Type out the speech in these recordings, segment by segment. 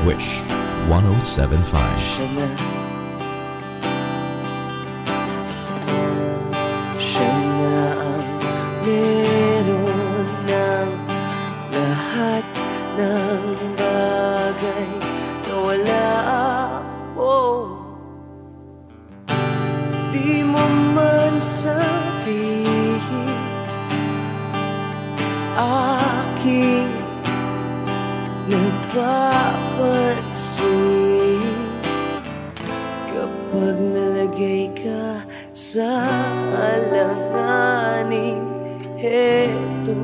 Wish 1075. Siya na ang meron ng lahat ng bagay na wala ako. Di mo man sabihin aking napapansin kapag nalagay ka sa alanganin. Heto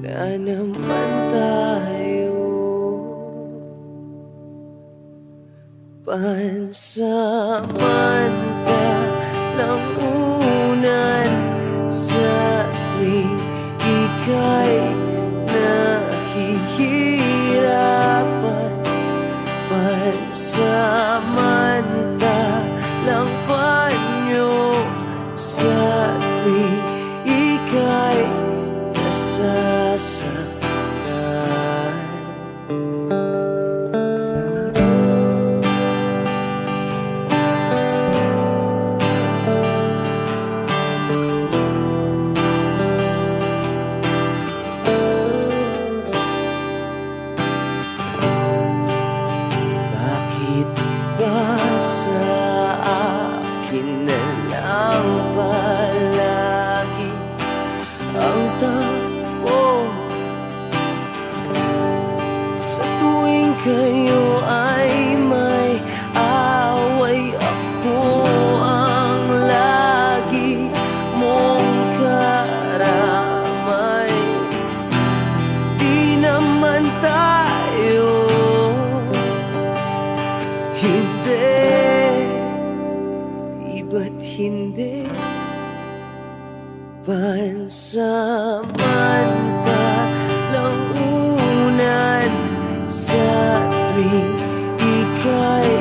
na naman tayo, pansamantalang unan sa tuwing ika'y nahihirapan, pansamantalang panyo sa tuwing ika'y nasasaktan. Bakit ba sa akin na lang palagi ang takbo? Sa tuwing kayo ay may away, ako ang lagi mong karamay. Di naman tayo, hindi, di ba't hindi? Pansamantalang unan sa tuwing ika'y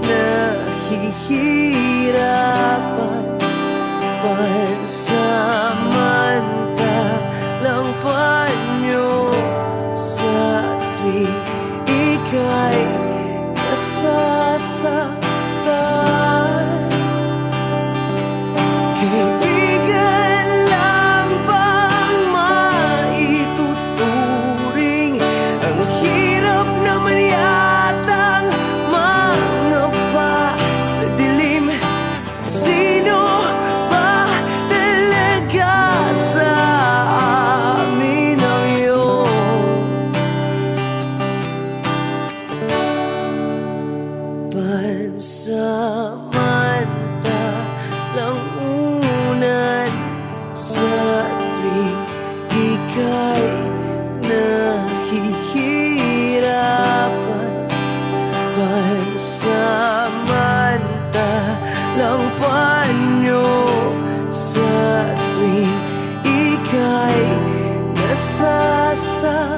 nahihirapan, pansamantalang panyo sa tuwing ika'y nasasaktan. Kaibigan lang bang maituturing? Ang hirap naman yatang mangapa sa dilim. Sino ba talaga sa amin ang iyong pansamantalang unan sa tuwing ika'y nahihirapan, pansamantalang panyo sa tuwing ika'y nasasaktan,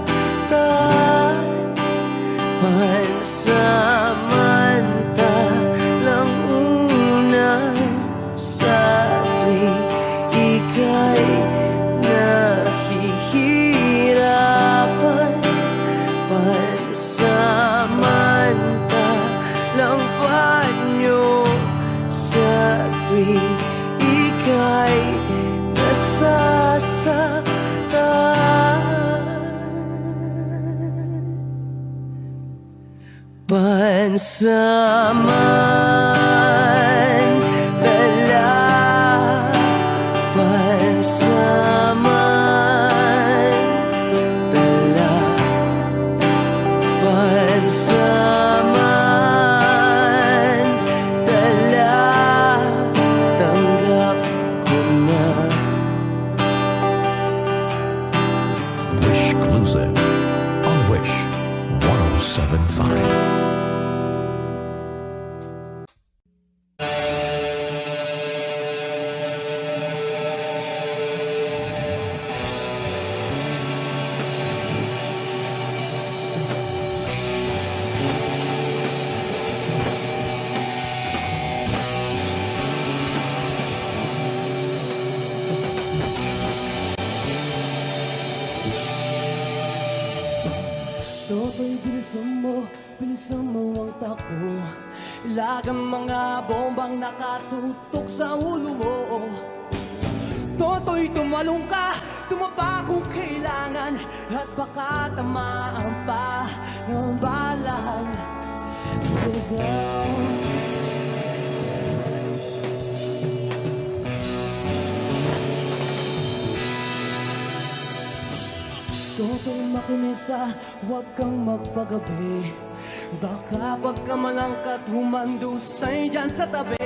pansamantalang unan sa tuwing ika'y nahihirapan, pansamantalang panyo sa tuwing ika'y nasasaktan. Pansamantala, pansamantala, pansamantala, tanggap ko na. bilisan mo ang takbo. Ilagang mga bombang nakatutok sa ulo mo. Toto'y tumalong ka, tumapa kung kailangan, at baka tamaan pa ng balang lugaw. Toto'y makinig ka, huwag kang magpagabi. Baka pagkamalangkat humandusay dyan sa tabi.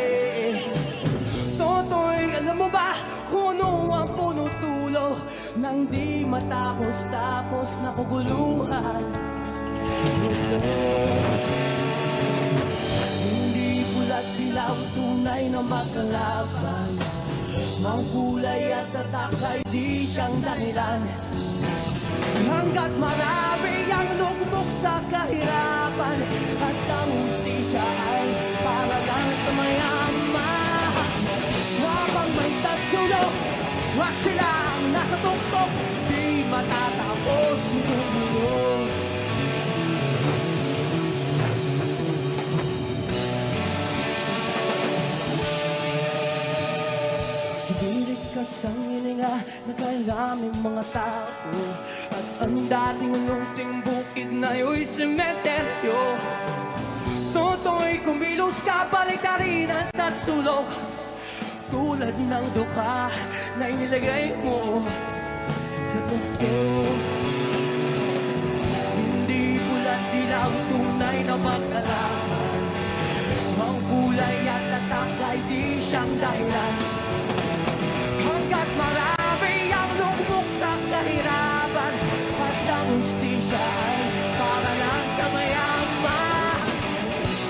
Toto'y alam mo ba kung ano ang puno-tulo nang di matapos-tapos na kaguluhan? Hindi pula't dilaw, tunay na makalaban. Mang kulay at tatak ay di siyang dahilan. Hanggat marami ang lugmok sa kahirapan, at ang hustisya ay para lang sa mayaman. Habang may tatsulok, wag silang nasa tuktok, di matatapos itong mundo. Hibirik ka sa hininga, nagkalaming mga tao, at ang dating lunting bukid na yo'y sementeryo. Toto'y kumilos ka, balik ka rin ang tatsulok, tulad ng duka na inilagay mo sa tuktok. Hindi pula't dilaw, tunay na magkalaman. Ang kulay at tatak ay di siyang dahilan. Hanggat marami ang lugmok sa kahirapan, at ang hustisya ay para lang sa mayaman.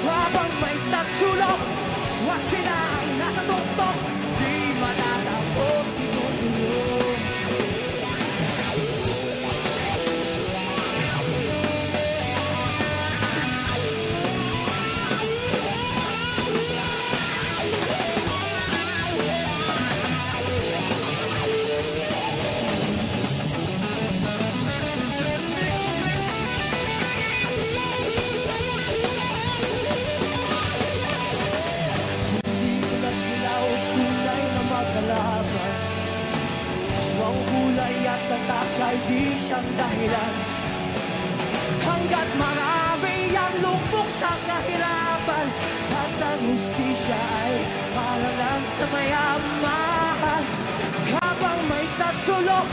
Habang may tatsulok, wag silang nasa tuktok, di matatapos itong mundo. Ang kulay at tatak ay di siyang dahilan. Hanggat marami ang lupok sa kahirapan, at ang hustisya ay para lang sa mayaman. Habang may tatsulok,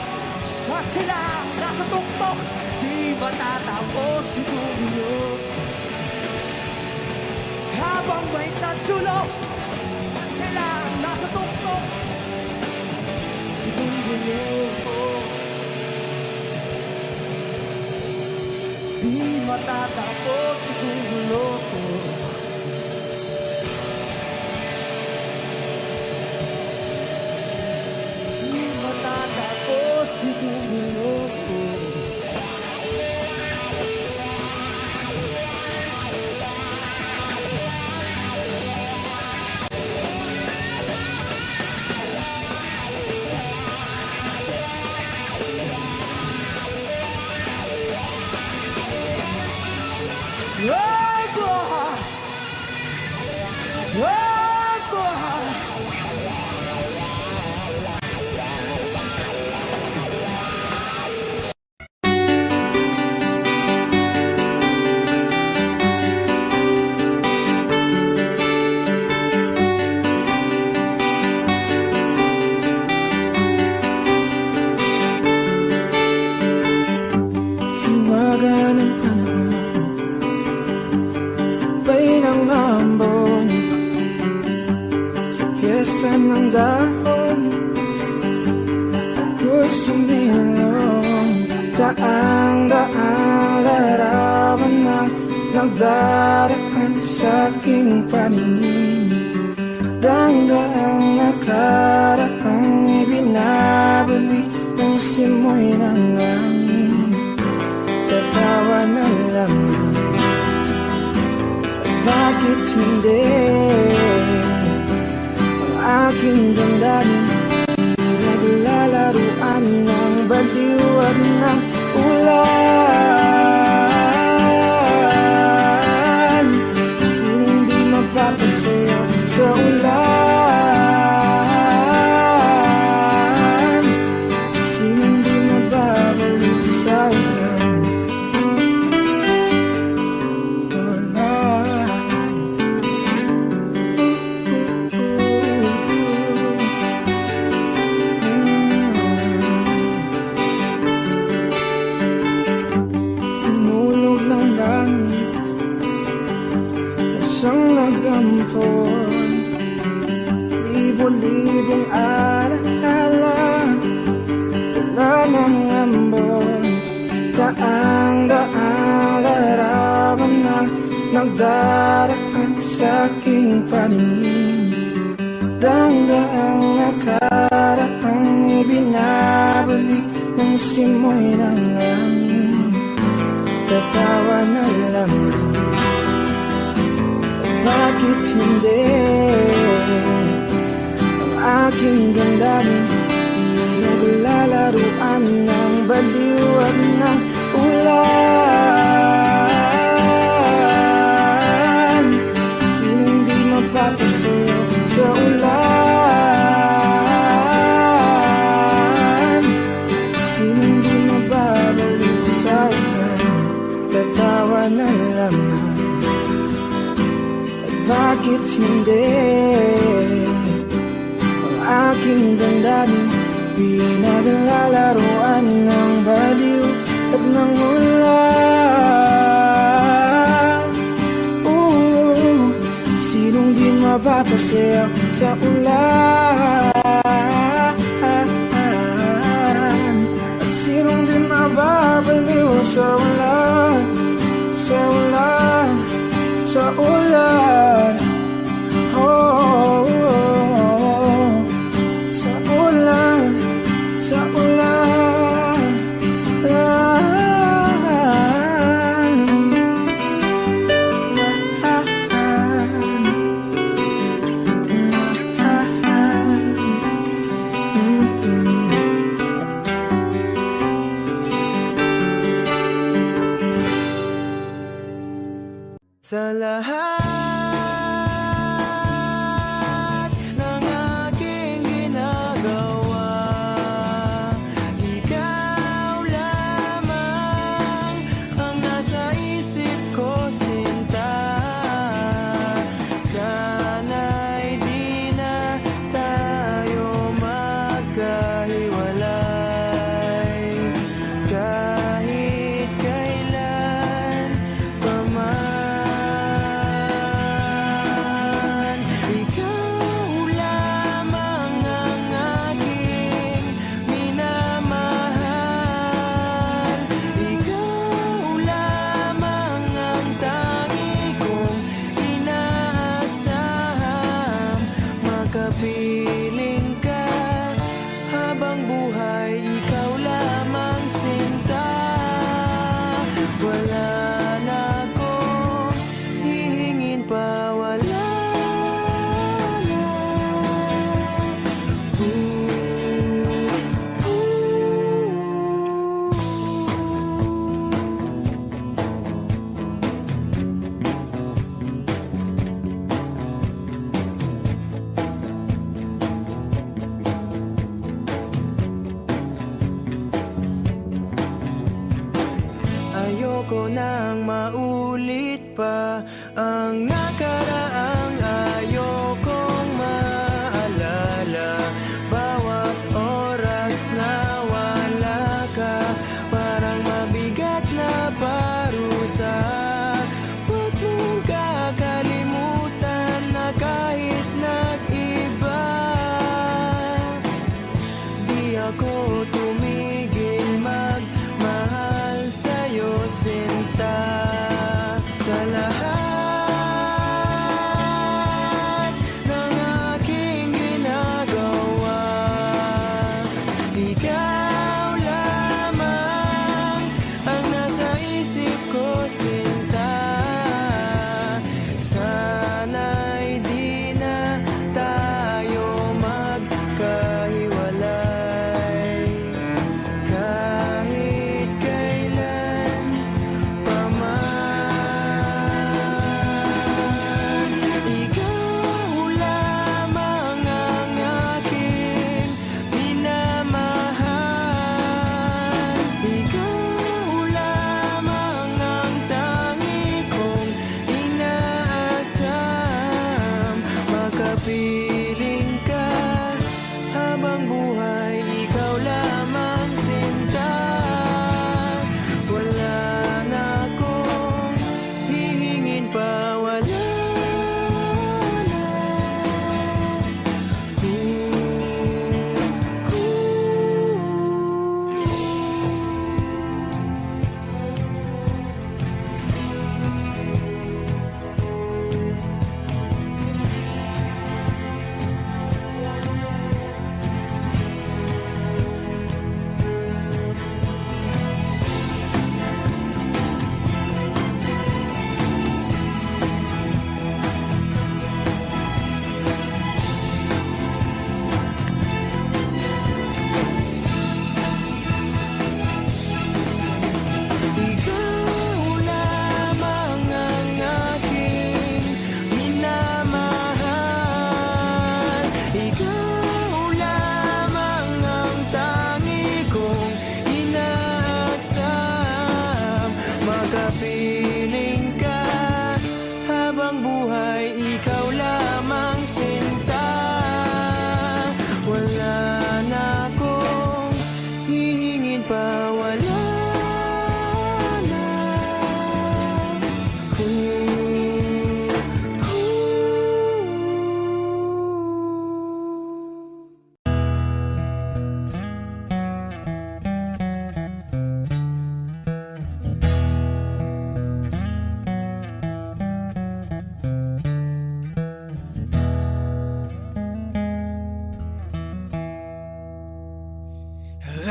wag sila nasa tuktok, di matatapos itong mundo. Habang may tatsulok, wag sila nasa tuktok, itong mundo. Di matatapos itong mundo. Di matatapos itong mundo. Ng dahon ako'y sumilong, daang-daang larawan na nagdaraan sa aking paningin. Daang-daang nakaraang binabali ng simoy ng langit. Tatawa na lamang, bakit hindi? Aking damdamin, naglalaruan ng baliw at ng ulan. nagdaraan sa aking paningin. Danggaang nakaraang ibinabalik ng simoy ng hangin. Tatawa na lamang, bakit hindi? Ang aking damdamin naglalaruan ng baliw at ng ulan. Sinong di mapapasayo sa ulan? Sinong di mababalik sa ulan? Tatawa na lamang, at bakit hindi? Ang aking damdamin pinaglalaroan ng baliw at ng ulan. Sinong di mapapasayaw sa ulan? At sinong di mababaliw sa ulan? Sa ulan, sa ulan. Oh, sa ulan, sa ulan. Sa lahat ng aking ginagawa, ikaw lamang ang nasa isip ko, sinta. Sana'y di na tayo magkahiwalay kahit kailan pa man. Kapiling ka habang buhay, ikaw lamang, sinta. Wala na akong hihingin pa, wala na. Ayoko nang maulit pa ang nakaraang, ayokong maalala bawat oras na wala ka. Parang mabigat na parusa, huwag mong kakalimutan na kahit nag-iba, di ako tumigil magmahal sa'yo, sinta. Sa lahat ng aking ginagawa, ikaw lamang ang nasa isip ko, sinta. Sana'y di na tayo magkahiwalay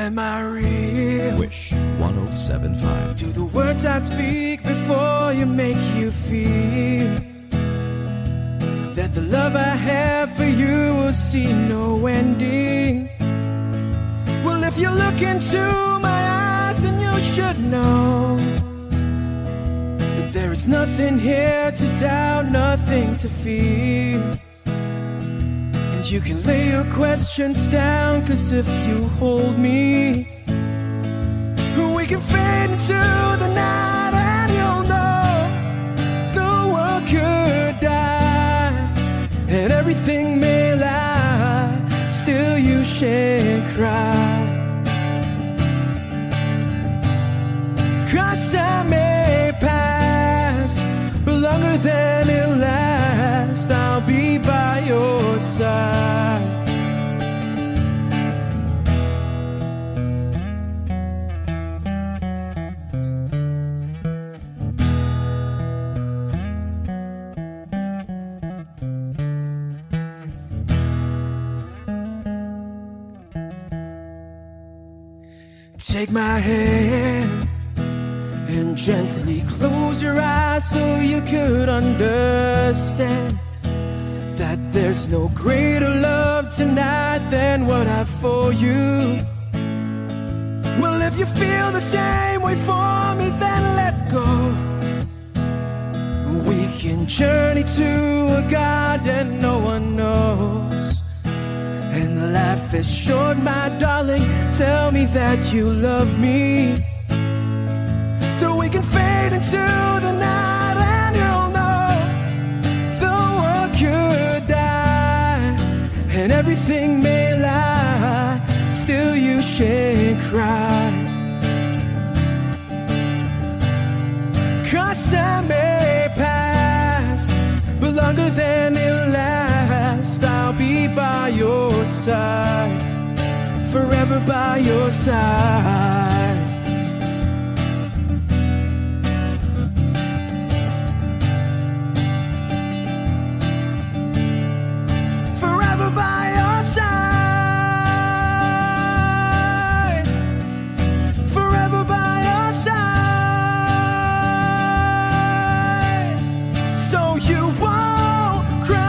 Am I real? Wish 1075. Do the words I speak before you make you feel that the love I have for you will see no ending? Well, if you look into my eyes, then you should know that there is nothing here to doubt, nothing to fear. And you can lay your questions down, 'cause if you hold me, we can fade into the night, and you'll know the world could die and everything may lie, still you shan't cry. 'Cause time may pass, but longer than it'll last, I'll be by your side. Take my hand and gently close your eyes so you could understand that there's no greater love tonight than what I've for you. Well, if you feel the same way for me, then let go. We can journey to a garden no one knows. And life is short, my darling, tell me that you love me, so we can fade into the night, and you'll know the world could die and everything may lie, still you shan't cry. 'Cause time may pass, but longer than it'll last, I'll be by your side, forever by your side. Forever by your side, forever by your side, so you won't cry.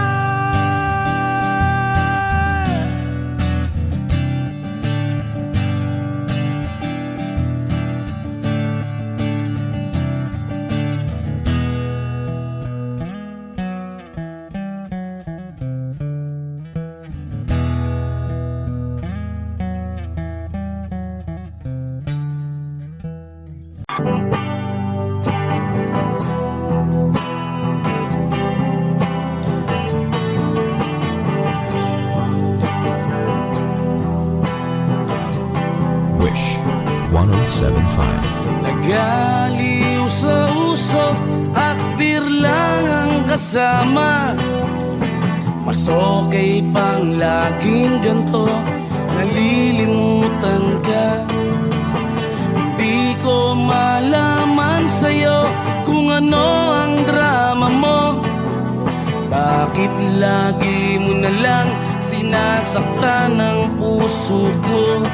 Wish 1075. Nagaliw sa uso at birlang ang kasama, mas okay pang laging ganto, nalilimutan ka. Hindi ko malaman sa'yo kung ano ang drama mo. Bakit lagi mo na lang sinasaktan ang puso ko?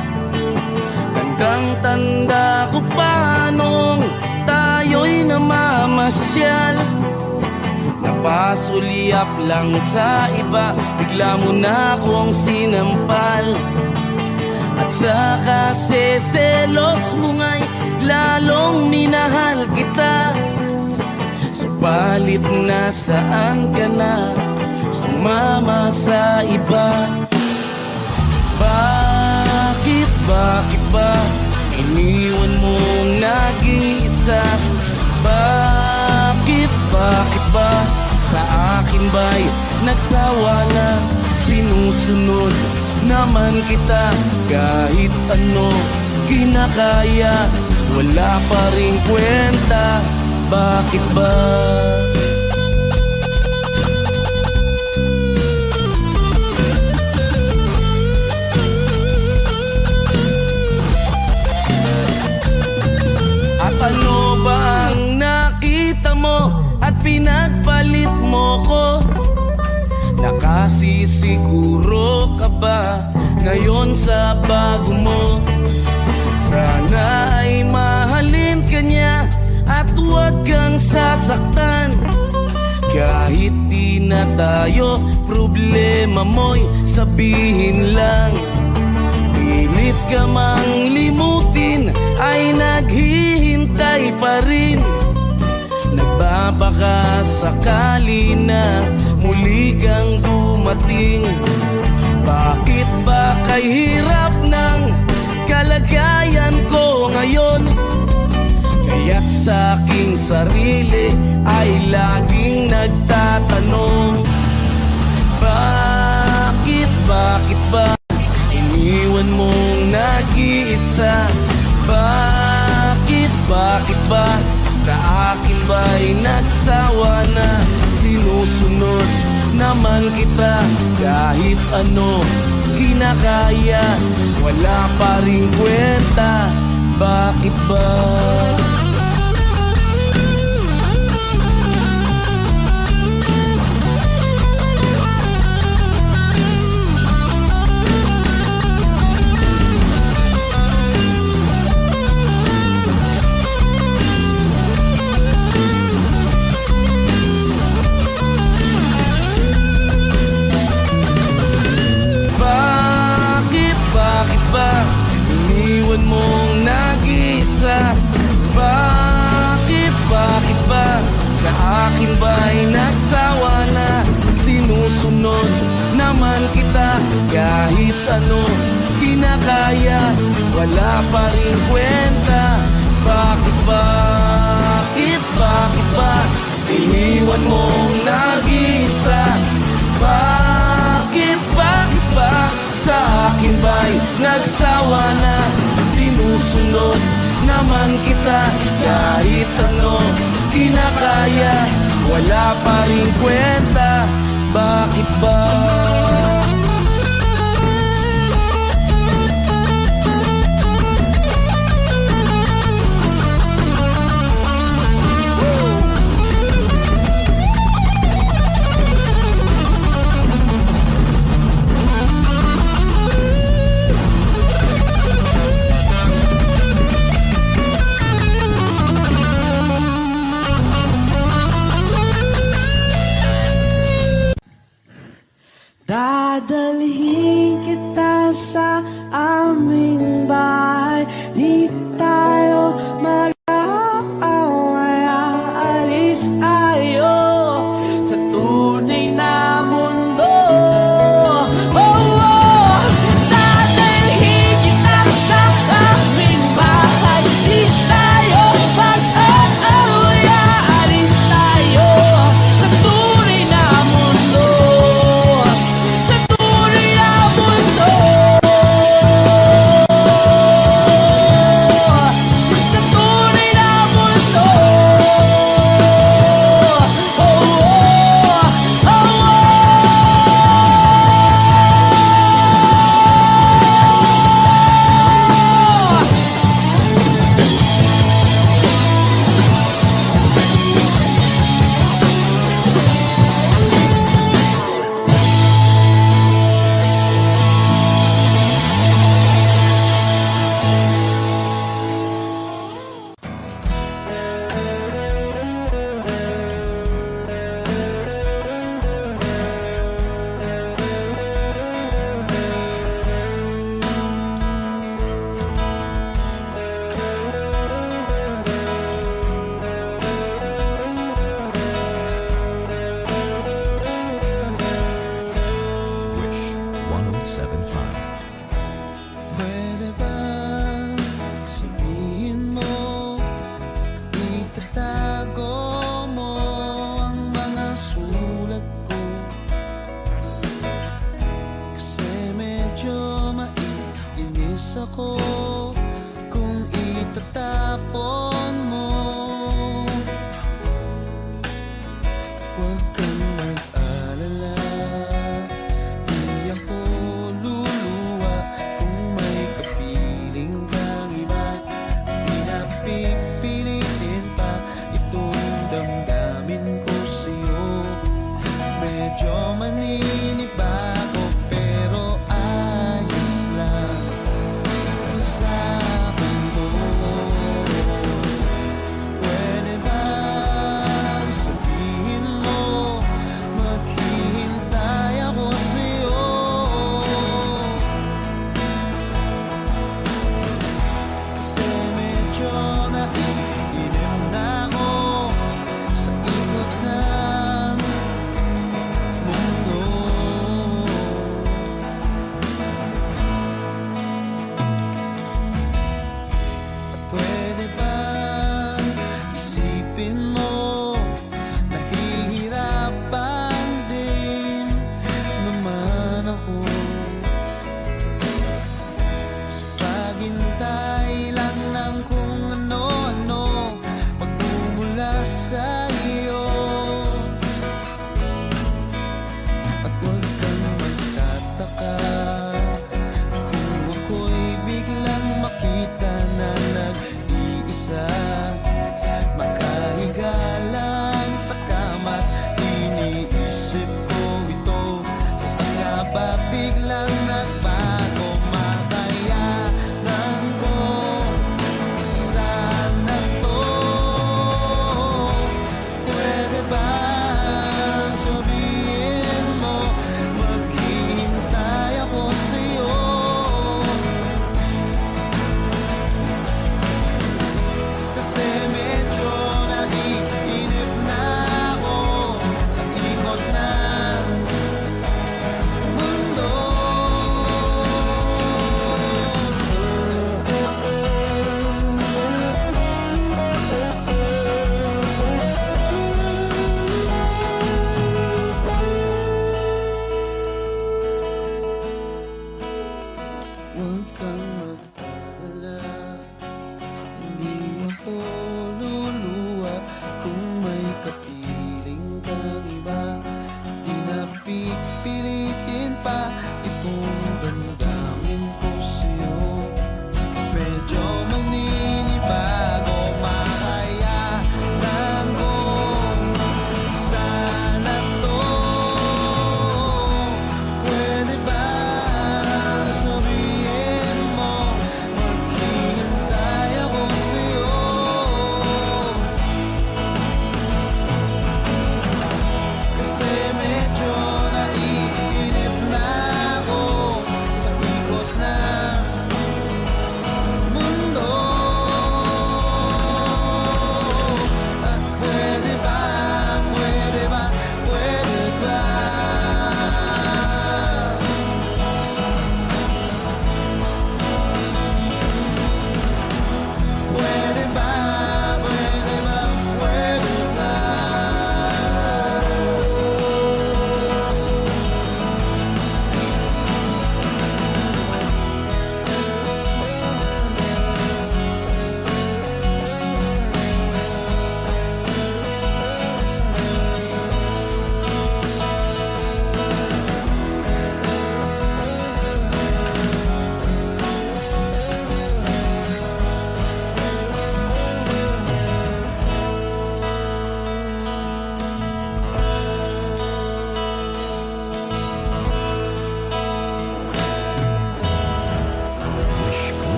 Tandang-tanda ko pa nung tayo'y namamasyal, napasulyap lang sa iba, bigla mo na akong sinampal. At sa kaseselos mo nga'y lalong minahal kita, subalit nasaan ka na, sumama sa iba. Bakit ba iniwan mong nag-iisa? Bakit ba sa akin ba'y nagsawa na? Sinusunod naman kita kahit ano kinakaya, wala pa ring kwenta. Bakit ba? Ano ba ang nakita mo at pinagpalit mo ko? Nakasisiguro ka ba ngayon sa bago mo? nasasaktan. Kahit di na tayo, problema mo'y sabihin lang. Pilit ka mang limutin, ay naghihintay pa rin. Nagbabaka sakali na muli kang dumating. Bakit ba kay hirap ng kalagayan ko ngayon? Kaya sa aking sarili ay laging nagtatanong, bakit ba iniwan mong nag-iisa? Bakit ba sa akin ba'y nagsawa na? Sinusunod naman kita kahit ano kinakaya, wala pa rin kwenta. Bakit ba? Bakit ba iniwan mong nag-isa? Bakit ba sa akin ba'y nagsawa na? Sinusunod naman kita kahit ano kinakaya, wala pa rin kwenta. Bakit ba iniwan mong nag-isa? Bakit ba sa akin ba'y nagsawa na? Sinusunod naman kita kahit ano kinakaya, wala pa rin kwenta. Bakit ba? Dadalhin kita sa aming bahay, di tayo mag-aaway, aalis tayo sa tunay na mundo. Dadalhin kita sa aming bahay, di tayo mag-aaway, aalis tayo sa tunay na mundo. Wish 1075. Pwede ba sabihin mo, itatago mo ang mga sulat ko? Kasi medyo maiinis ako kung itatapon mo. Huwag kang mag-alala, di ako luluwa kung may kapiling kang iba. Di na pipilitin pa itong damdamin ko sa'yo. Medyo maninibago pero ayos lang.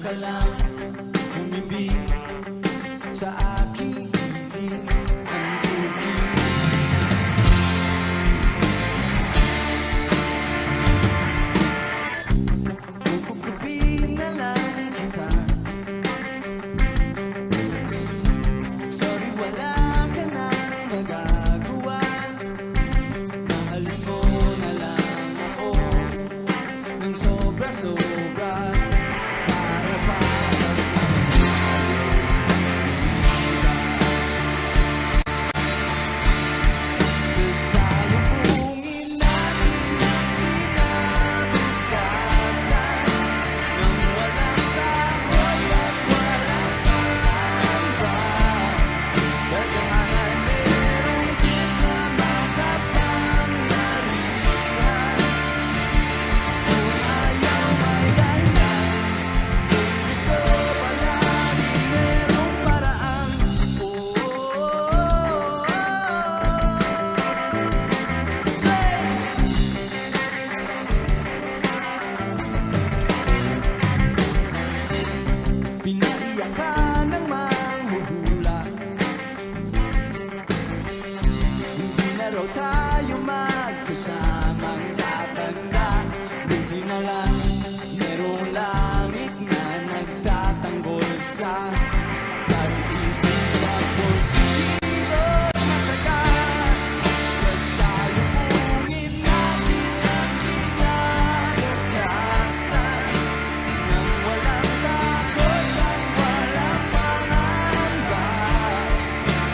ka lang umibig sa aking hiling ang tubig. Kukupin na lang kita. Sorry, wala ka nang magagawa. Mahalin mo na lang ako ng sobra-sobra. Para patas lang sa salubungin natin kinabukasan nang walang takot at walang pangamba. Dagangan meron kita makapangyarihan. Kung ayaw may dahilan, kung gusto palagi merong paraan. Say! Pinaiyak ka ng manghuhula. Hindi na raw tayo magkasamang tatanda. Buti na lang merong langit na nagtatanggol sa pag-ibig ako siguro matyaga. Sa salubungin natin ang kinabukasan nang walang takot at walang pangamba.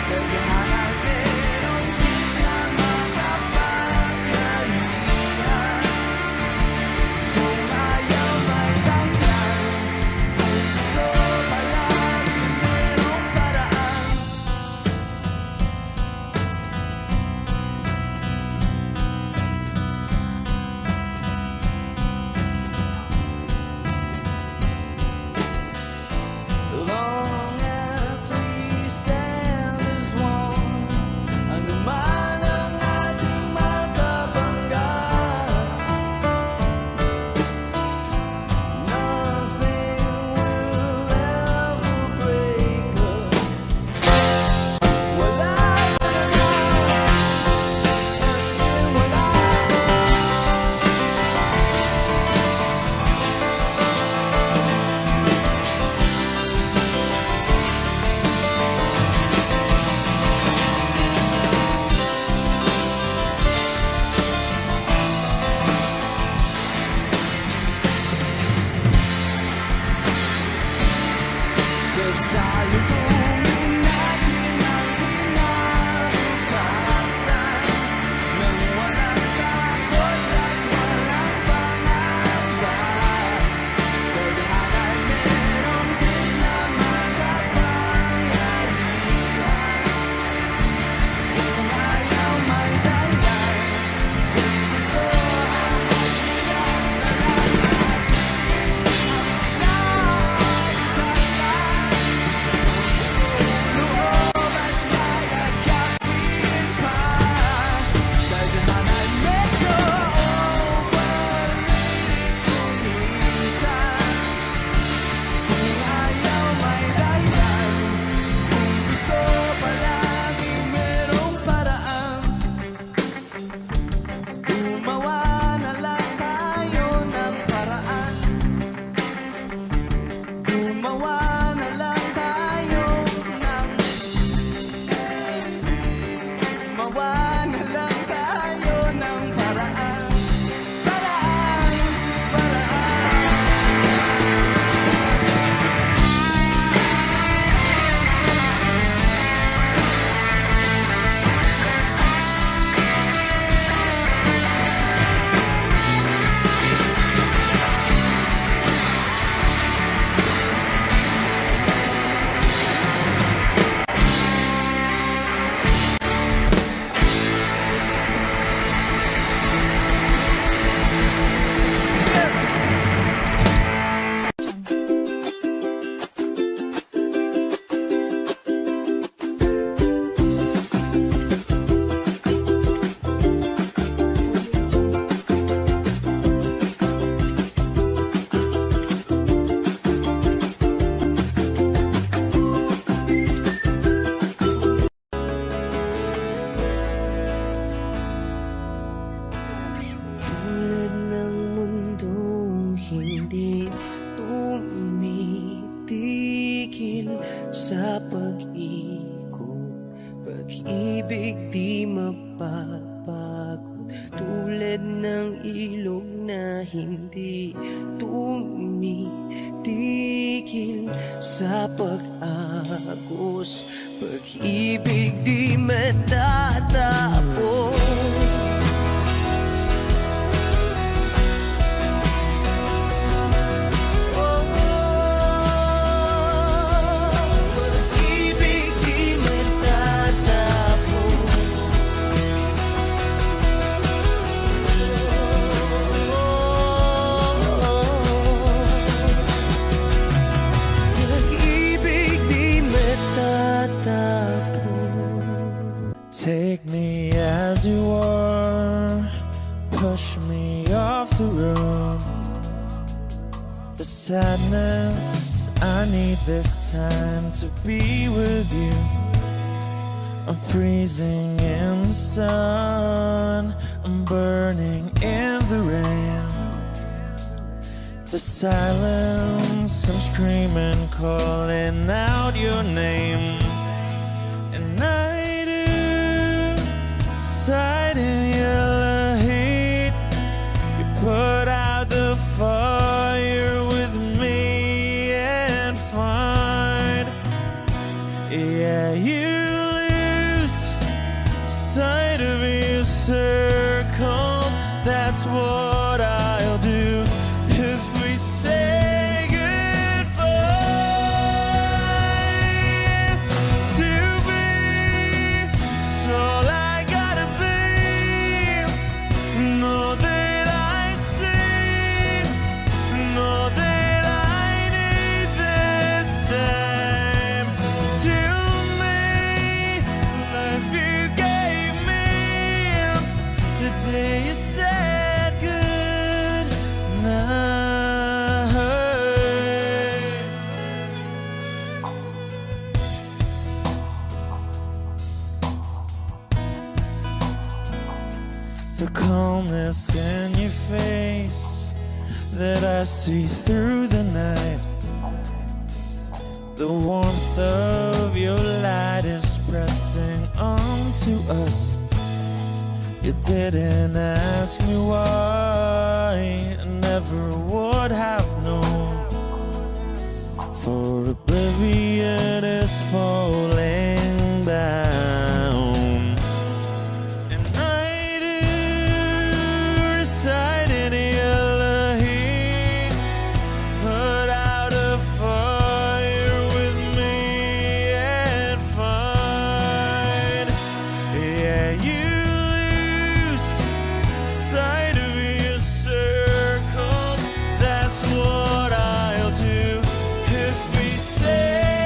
Dagangan meron kita makapangyarihan. Kung ayaw may dahilan, kung gusto palagi merong paraan. Long as we stand as one, ano man ang ating makabangga, nothing will ever break us. Wala ka na, as in wala. Sa salubungin natin ang kinabukasan nang walang takot at walang pangamba. Dagangan meron kita makapangyarihan. Kung ayaw may dahilan, kung gusto ang pagbilang na lahat. sa pag-ikot. Pag-ibig di mapapagod, tulad ng ilog na hindi tumitigil sa pag-agos. Pag-ibig di matatapos. Take me as you are, push me off the road. The sadness, I need this time to be with you. I'm freezing in the sun, I'm burning in the rain. The silence, I'm screaming, calling out your name. And I inside in your heat, you put out the fire with me and find, yeah, you lose sight of your circles. That's what I'll do if we say goodbye. To be so like know that I see, know that I need this time. Tell me, life you gave me the day you said good night. The calmness in your face that I see through the night, the warmth of your light is pressing onto us. You didn't ask me why, I never would have known. For oblivion is falling down, and I do reside in your heat. Put out a fire with me and find, yeah, you lose sight of your circles. That's what I'll do if we say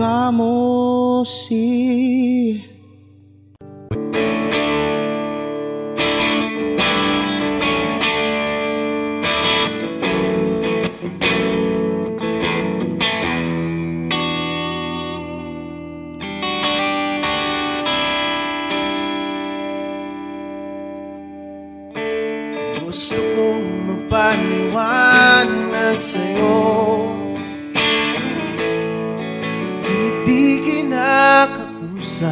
kamosi. Gusto kong magpaliwanag sa'yo, ngunit di kinakausap.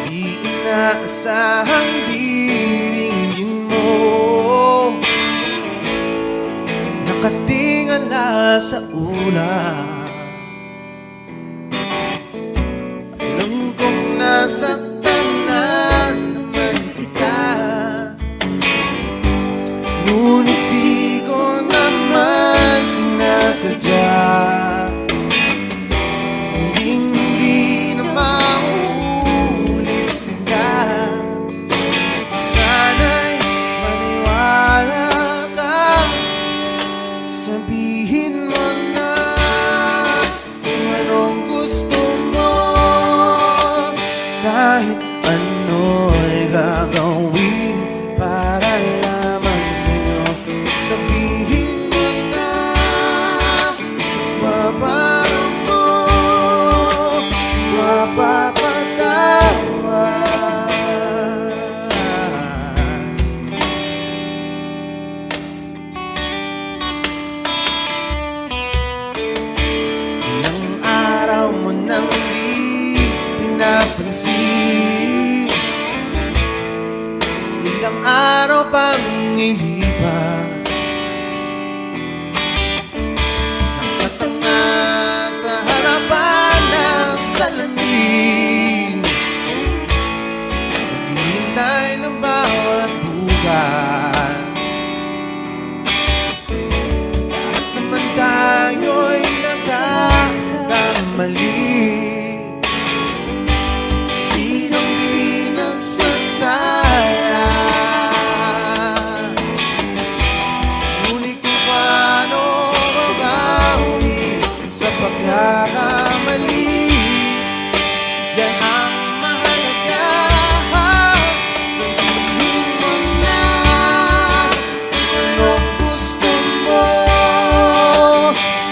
Di inaasahang diringgin mo, nakatingala sa ulap. Alam kong nasaktan na naman kita, ngunit di ko naman sinasadya. Hindi na mauulit sila. Sana'y maniwala ka, sabihin mo na kung anong gusto mo. Kahit ano'y gagawin para lamang sa'yo. Sabihin mo na mapaparam mo, mapapatawa. Ilang araw mo nang di pinapansin, ilang araw pang ilipas, nakatanga sa harapan ng salamin, naghihintay ng bawat bukas. Lahat naman tayo'y nagkakamali, sinong di nagsasala. Ngunit kung paano mabawi sa pagkakamali, yan ang mahalaga. Sabihin mo na kung anong gusto mo,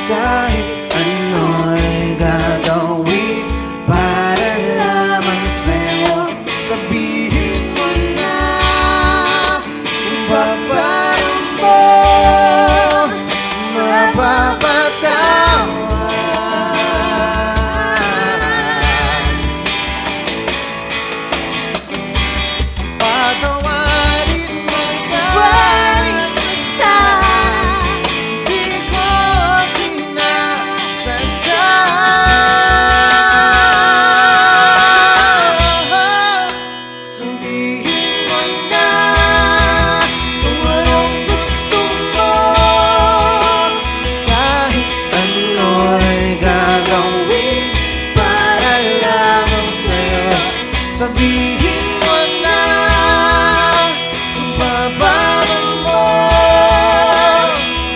kahit ano'y gagawin para lamang sa'yo. Sabihin mo na kung paparam mo, mapapatawa. Patawarin mo sa di ko sinasadya. Sabihin mo na kung anong gusto mo, kahit ano'y gagawin para lamang sa'yo. Sabihin mo na kung paparam mo,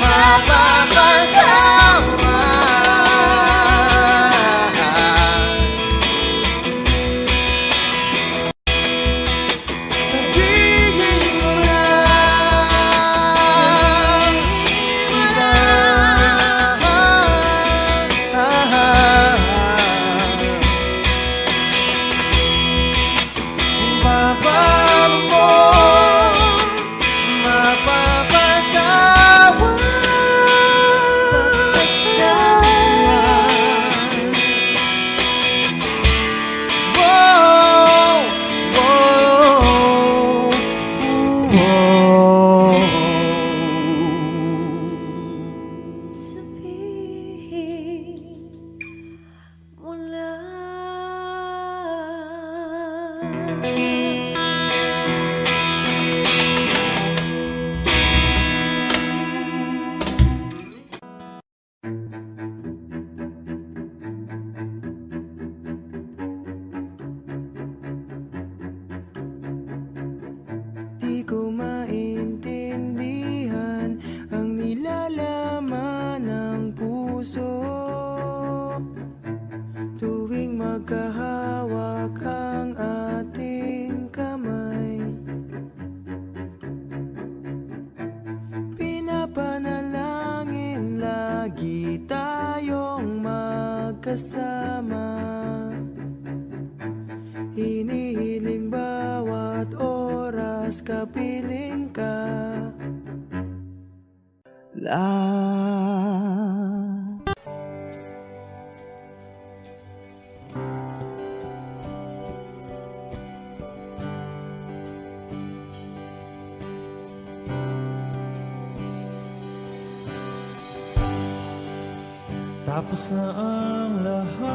mapapatawa. Sabihin mo na sila. Kung paparam mo, mapapatawa. Whoa, whoa, whoa. Sabihin mo Di ko maintindihan ang nilalaman ng puso magkahawak ang ating kamay. Pinapanalangin lagi tayong magkasama. Hinihiling bawat oras kapiling ka. Tapos na ang lahat,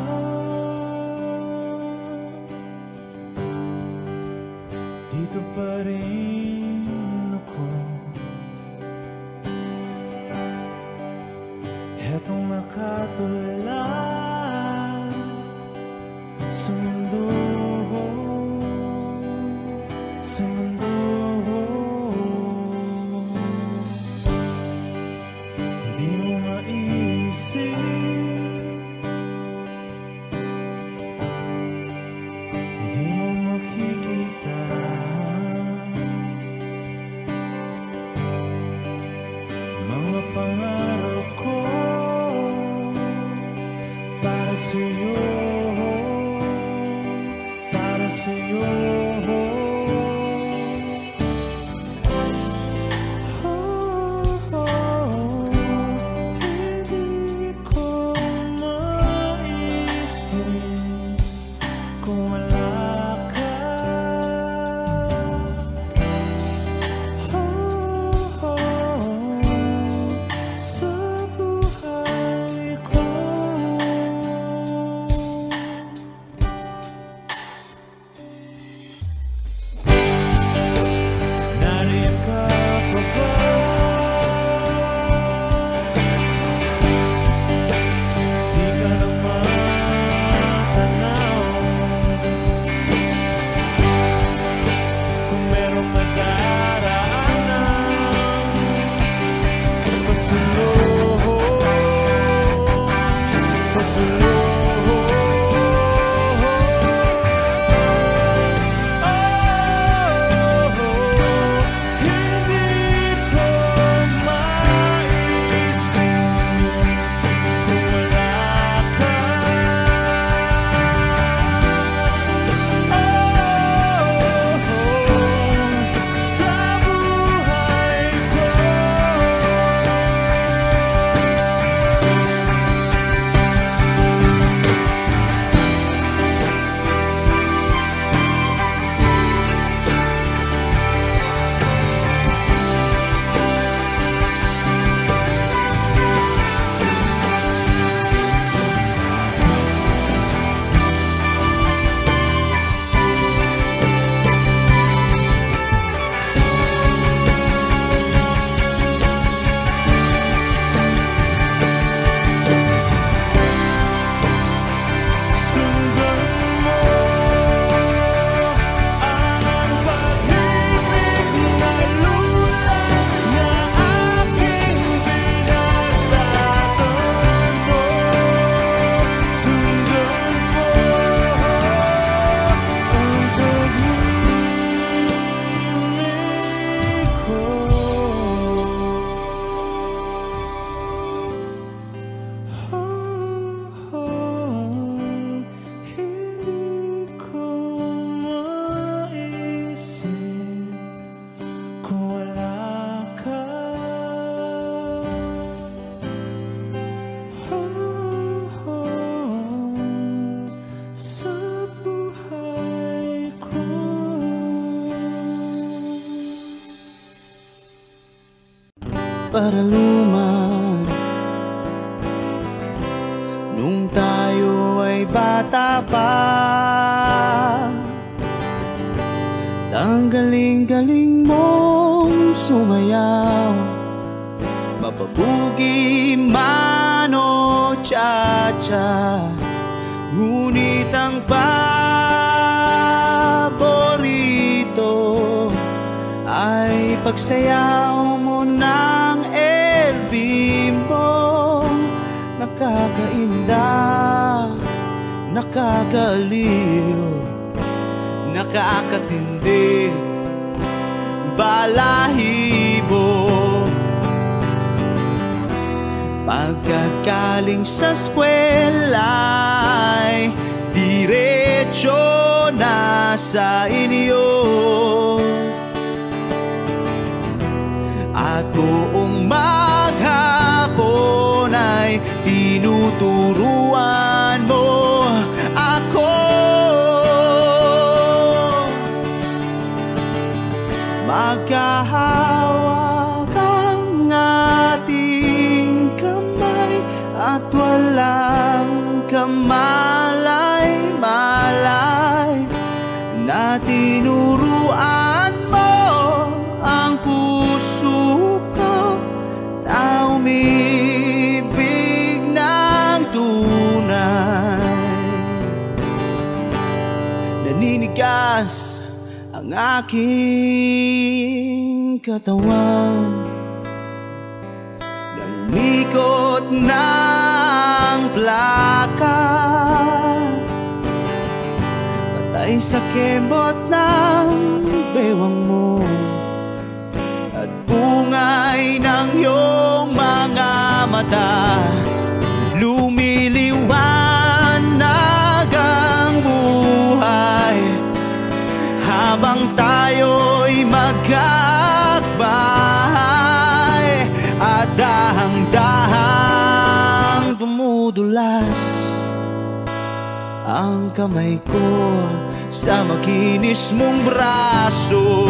dito pa rin ako. Etong nakatulala sa mundo, sa mundo. Di mo maisip, di mo makikita mga pangarap ko para sa'yo, para sa'yo. Hindi ko maisip kung wala ka. Sa buhay ko. Nariyan ka pa ba? Di ka na matanaw. Kung merong magdaraanan, pasulong, pasulong. Hindi ko maisip kung wala ka. Sa buhay ko. Sundan mo ang pag-ibig na lulang na aking pinagtatampo. Sundan mo ang pag-ibig ko. Hindi ko maisip kung wala ka. Sa buhay ko. Para luman nung tayo ay bata pa, ang galing-galing mong sumayaw, mapabugi man o cha-cha. Ngunit ang paborito ay pagsayaw mo ng LB mo. Nakakainda nakakaliw, nakakatindi, balahibo. Pagkagaling sa eskwela'y diretso na sa inyo, at buong maghapon ay tinuturuan mo ako. Magkahawak ang ating kamay at walang kamalay-malay, na tinuruan mo ang puso ko na umibig ng tunay. Naninigas ang aking katawan ng ikot ng plaka, patay sa kembot ng bewang mo at bungay ng iyong mga mata. Lumiliwanag ang buhay habang tayo'y magkakbahay, at dahang-dahang dumudulas ang kamay ko sa makinis mong braso.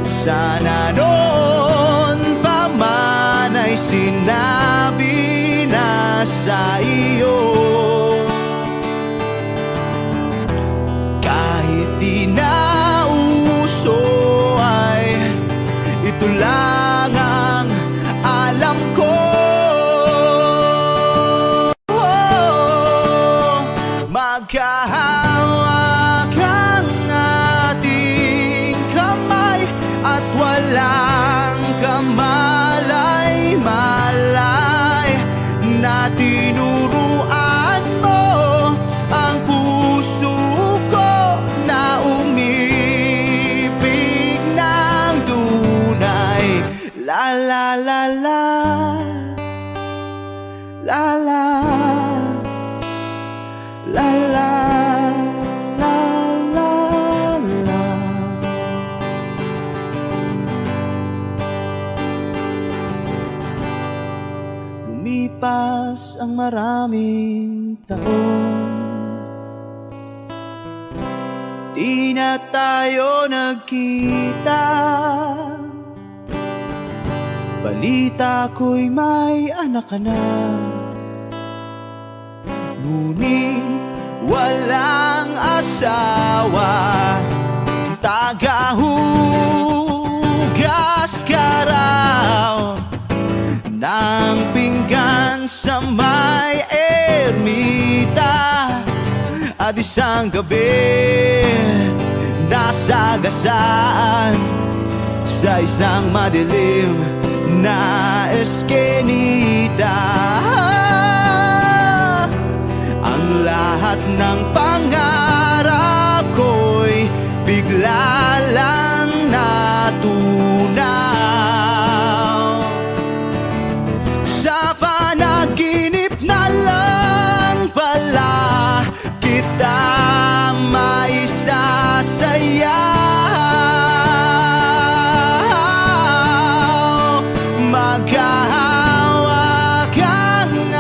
Sana noon pa man ay sinabi na sa iyo, kahit di na uso ay ito lang ang alam ko. Magkahawak ang ating kamay at walang kamalay-malay, na tinuruan mo ang puso ko na umibig ng tunay. La la la la, la la, la la, la la la. Lumipas ang maraming taon, di na tayo nagkita. Balita ko'y may anak ka na, ngunit walang asawa. Tagahugas ka raw ng pinggan sa may ermita, at isang gabi nasagasaan sa isang madilim na eskenita. Ang lahat ng pangarap ko'y bigla lang natunaw. Sa panaginip na lang pala kita maisasayaw. Magkahawak ang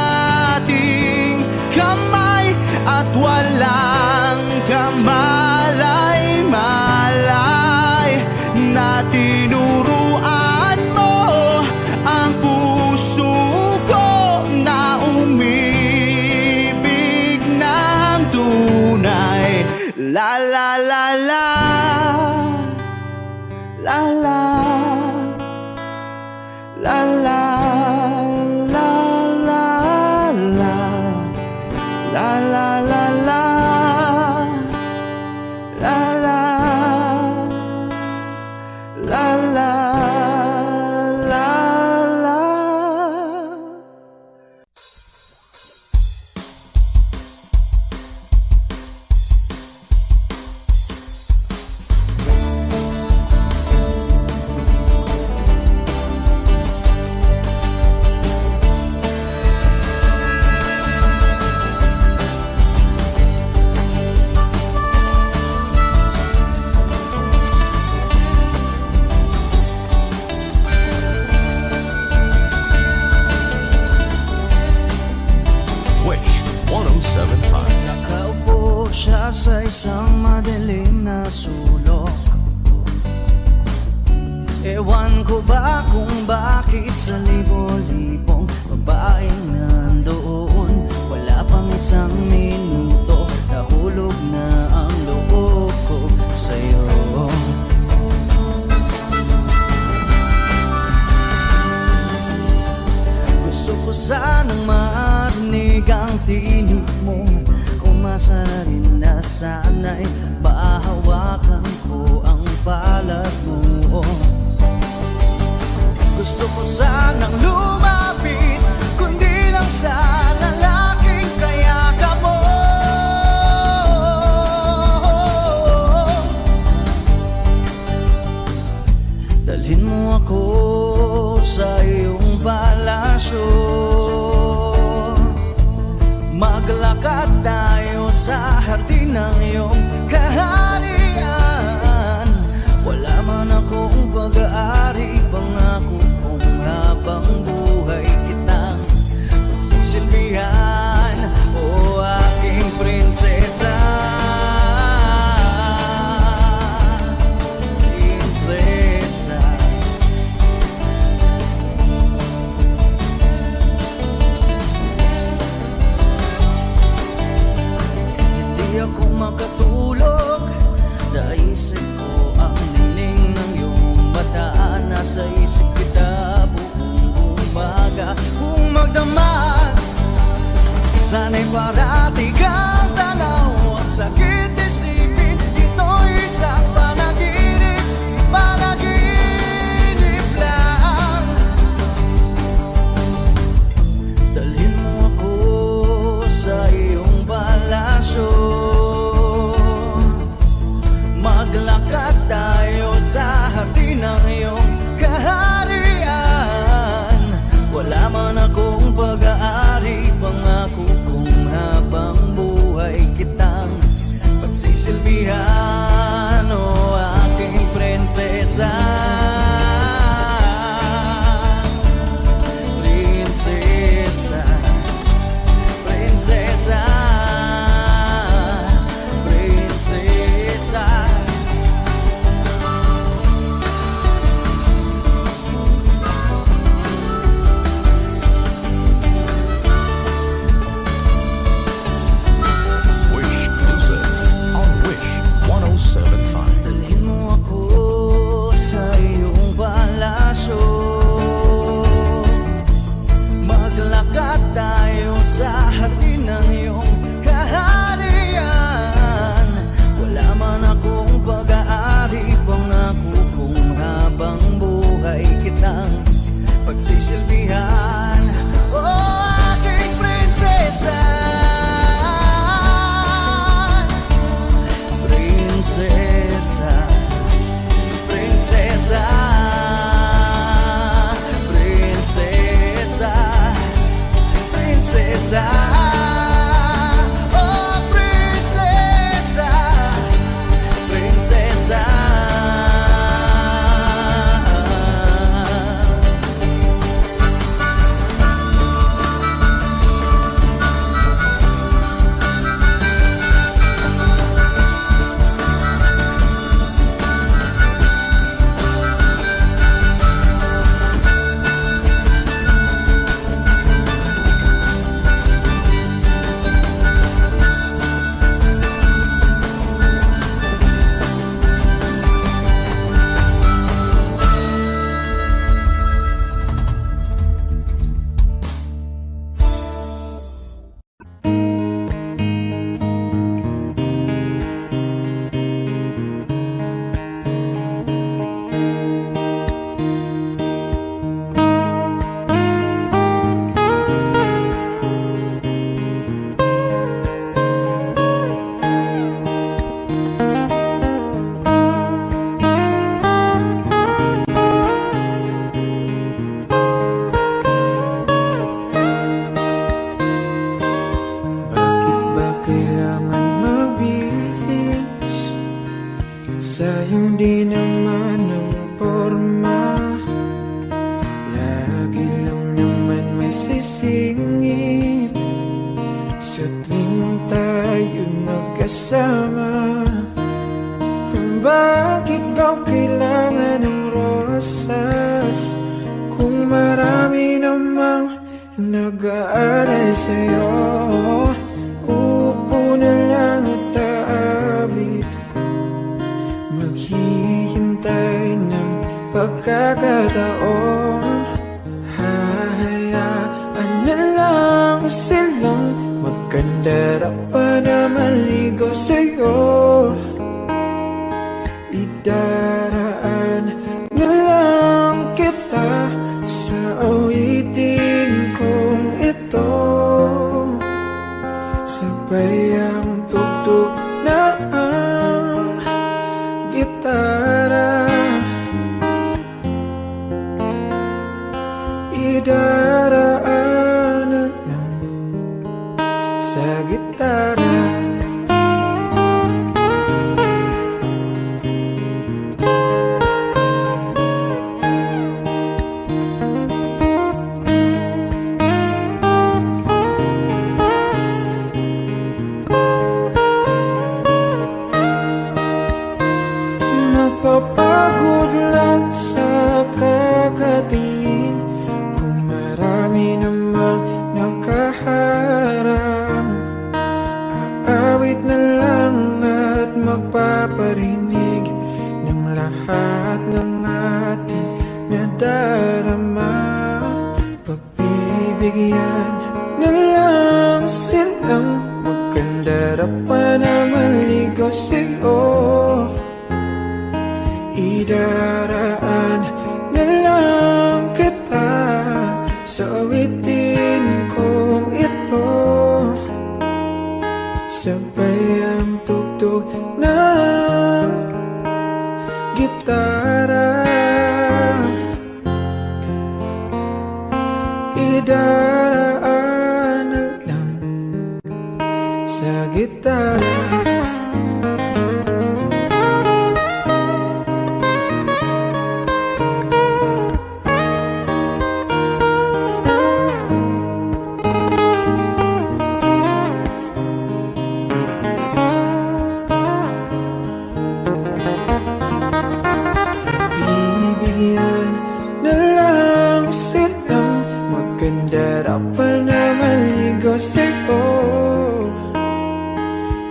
ating kamay at walang kamalay-malay, na tinuruan mo ang puso ko na umibig ng tunay. La la la la, la la, la la, la la, la la la la la, la la, la la, la la. sa sulok. Ewan ko ba kung bakit sa libo-libong babaeng nandoon, wala pang isang minuto, nahulog na ang loob ko sa'yo. Gusto ko sanang marinig ang tinig mo, umasa rin na sana'y mahawakan ko ang balat mo. Gusto ko sanang lumapit, kundi lang sa lalaking kayakap mo. Dalhin mo ako sa iyong palasyo, maglakad tayo sa hardin ng iyong kaharian. Wala man akong pag-aari, pangako kong habang buhay kitang pagsisilbihan, o aking prinsesa. Prinsesa. Hindi ako makatulog, naisip ko ang nining ng iyong mata. Nasa isip kita buong umaga, kung magdamag sana'y parati kang tanaw. Ang sakit isipin, ito'y isang panaginip, panaginip lang. Dalhin mo ako sa iyong palasyo, maglakad tayo sa hardin ng iyong kaharian. Wala man akong pag-aari, pangako kong habang buhay kitang pagsisilbihan, o aking prinsesa. Prinsesa. Prinsesa. Prinsesa. Wish Music on Wish 107.5. Dalhin mo ako sa iyong palasyo, maglakad tayo sa hardin ng iyong kaharian. Wala man akong pag-aari, pangako kong habang buhay kitang pagsisilbihan, o aking prinsesa. Prinsesa. Prinsesa. Prinsesa. Prinsesa. Oh, prinsesa. Prinsesa. Sayang di naman ang forma, lagi lang naman may sisingit sa tuwing tayo magkasama. nag-aalay sa'yo. Upo na lang at aawit, maghihintay ng pagkakataon. Hahayaan na lang silang magkandara para maligaw sa'yo. Idaraan na lang kita sa awitin kong ito. Sabay ang tugtog na ang gitara. Idaraan na lang sa gitara. Napapagod lang sa kakatingin kung marami namang nakaharang. Aawit na lang at magpaparinig ng lahat ng ating nadarama. Pagbibigyan na lang silang magkandara pa na maligaw sa'yo. Idaraan na lang kita sa awitin kong ito. Sabay ang tugtog ng gitara. Idaraan na lang sa gitara. Bibigyan na lang silang magkandara pa na maligaw sa'yo.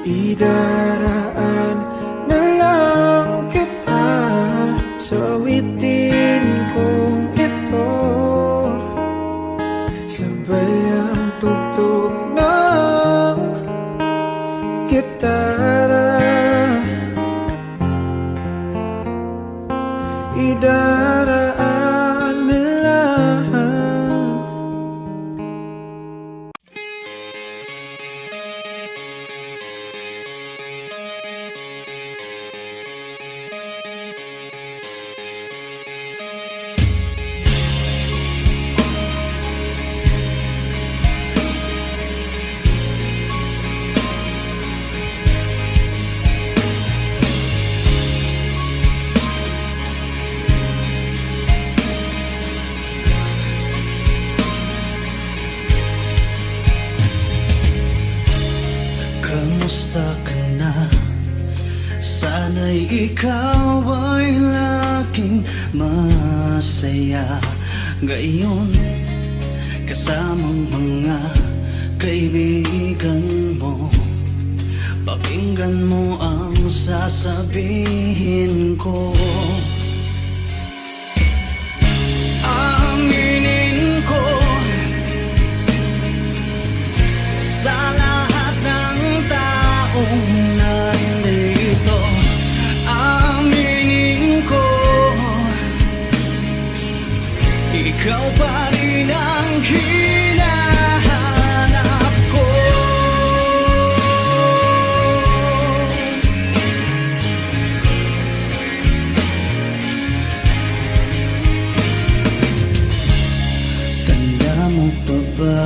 Idaraan na lang kita sa awitin kong ito. Sabay ang tugtog ng gitara. Idaraan na lang. Kamusta ka na? Sana'y ikaw ay laging masaya ngayon, kasamang mga kaibigan mo. Pakinggan mo ang sasabihin ko. Aminin ko sa lahat ng taong nandito. Aminin ko, ikaw pa rin ang hinahanap ko. Tanda mo pa ba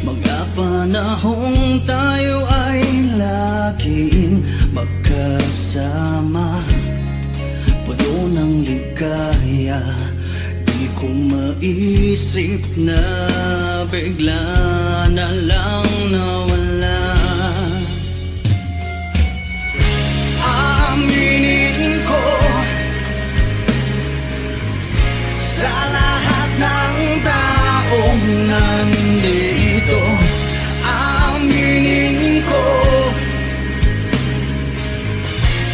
mga panahong tayo ay laging magkasama, puno ng ligaya? Di ko maisip na bigla na lang nawala. Aminin ko sa lahat ng taong nandito. Aminin ko,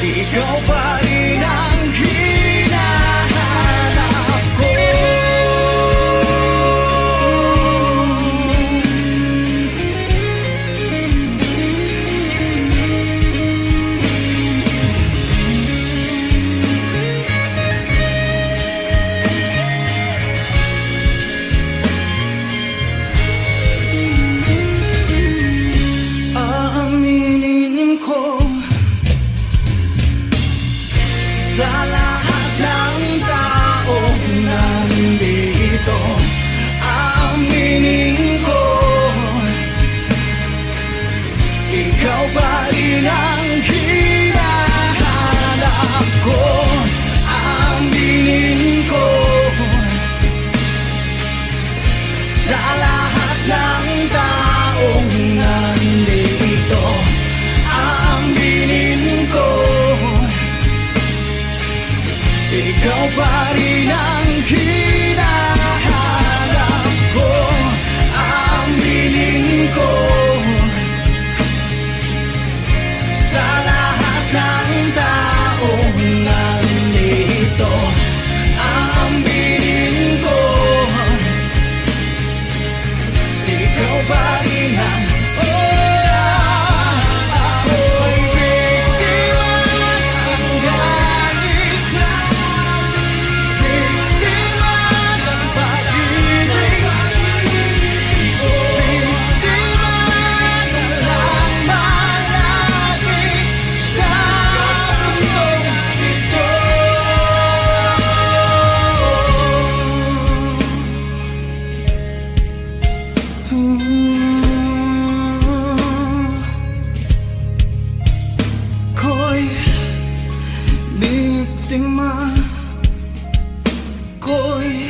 ikaw pa rin ang hinahanap ko. Aaminin ko, sa lahat ng taong nandito, aminin ko, ikaw pa rin ang hinahanap ko. Aminin ko, sa lahat ng taong nandito, aminin ko, ikaw pa rin ang hinahanap ko. Aminin ko, sa lahat ng taong nandito, aminin ko, ikaw pa rin ang ako'y biktima ng galit na, biktima ng pag-ibig, biktima na lang malagi sa mundong ito. Ko'y biktima, ko'y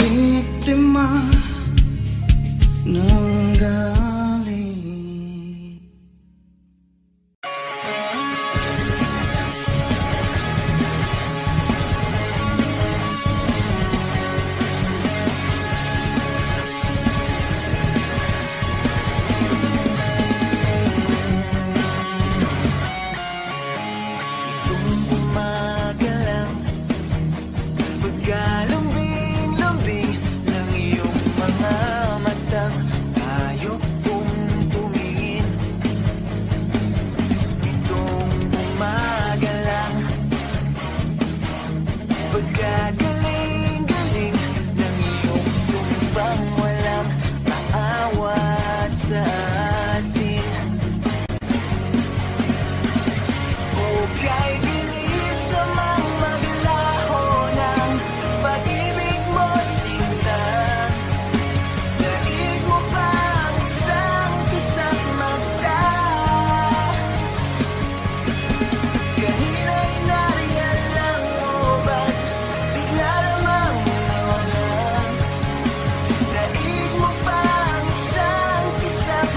biktima ng galit. Itong umaga lang, pagkalambing-lambing ng iyong mga matang, tayo kong tumingin. Itong umaga lang, pagkagaling-galing ng iyong sumbang walang aawat sa atin. Okay, bilis namang maglaho ng pag-ibig mo, sinta. Daig mo pa ang isang kisap mata. Kanina'y nariyan mo ba't bigla namang nawalan? Daig mo pa ang isang kisap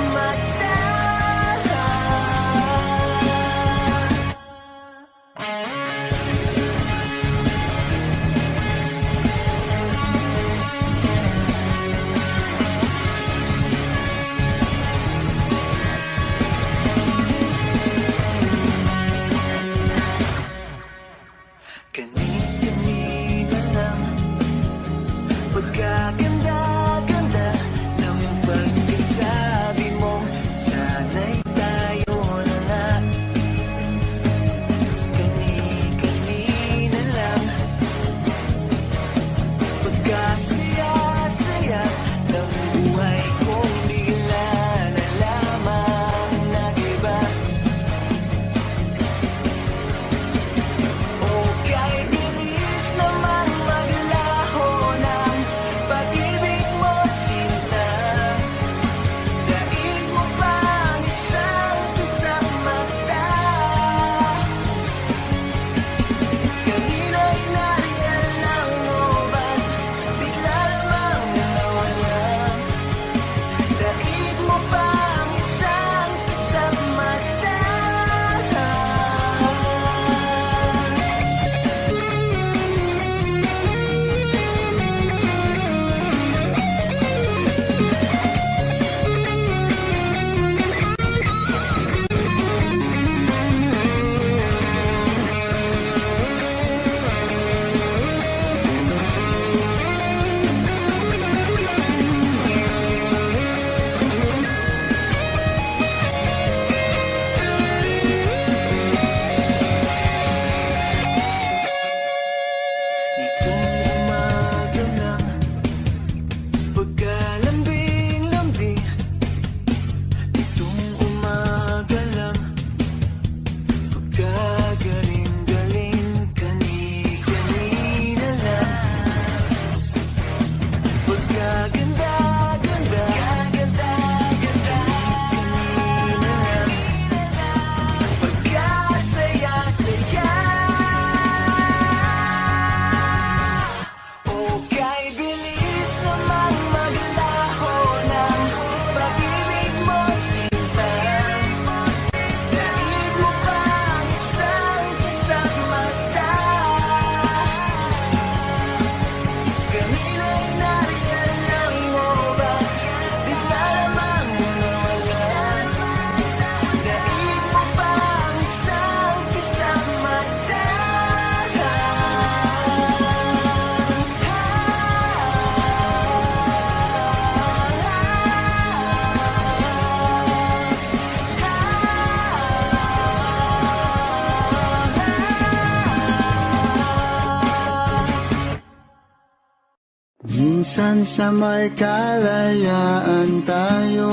minsan sa may kalayaan tayo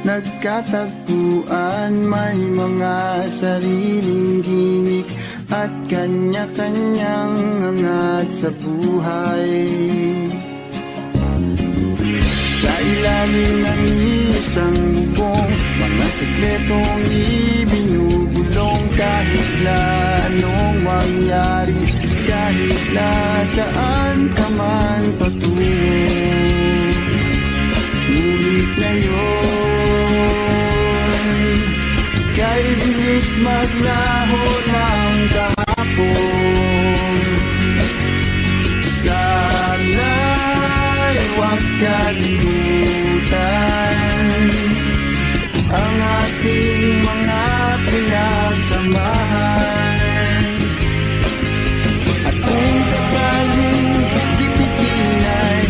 nagkatagpuan, may mga sariling gimik at kanya-kanyang angat sa buhay. Sa ilalim ng isang bubong, mga sekretong ibinubulong, kahit na anong mangyari, kahit na saan ka man patungo. Ngunit ngayon, kay bilis maglaho ng kahapon. Sana'y huwag kalimutan ang ating mga pinagsamahan. At kung sakaling dipitin ay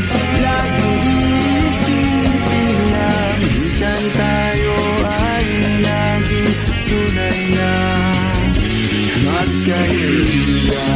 laging iisipin na minsan tayo ay naging tunay na magkaibigan.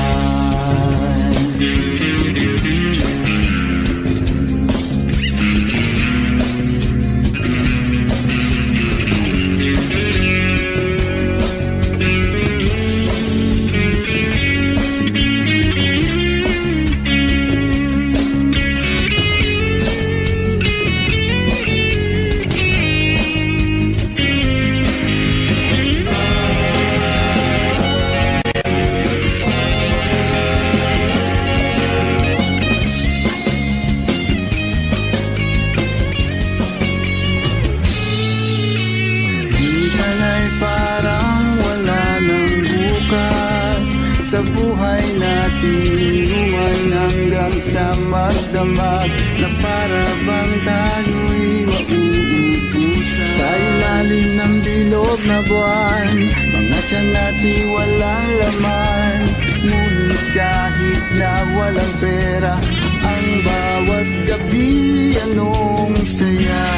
Sa buhay natin, luman hanggang sa magdamag, na para bang tayo'y mauubusan. Sa ilalim ng bilog na buwan, mga tiyan natin walang laman. Ngunit kahit na walang pera, ang bawat gabi anong saya.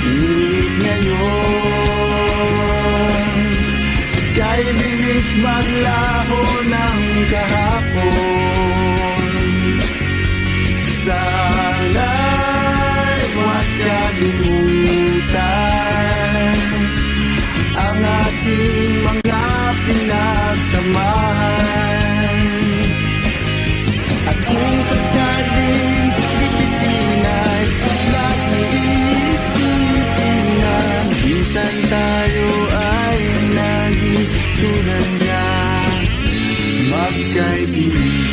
Ngunit ngayon, kay bilis maglaho ng kahapon. Sana'y huwag kalimutan ang ating mga pinagsamahan. At kung sakaling dipitin ay laging iisipin na minsan tayo ay naging tunay na magkaibigan.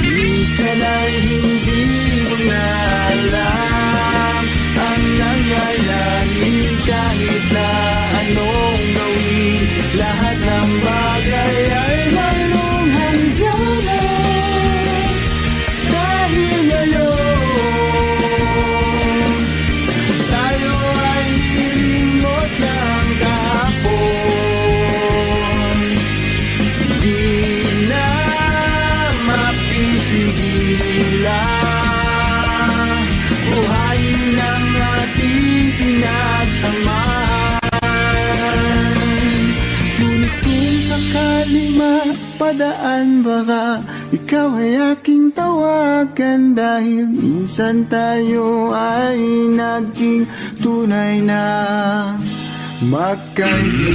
Minsan ay hindi mo na alam ang nangyayari, kahit na anong gawin, lahat ng bagay ay mayroong hangganan. Dahil ngayon, tayo ay nilimot ng kahapon. Di na mapipigilan, buhayin ang ating pinagsamahan. Ngunit kung sakaling mapadaan, baka ikaw ay aking tawagan, dahil minsan tayo ay naging tunay na magkaibigan.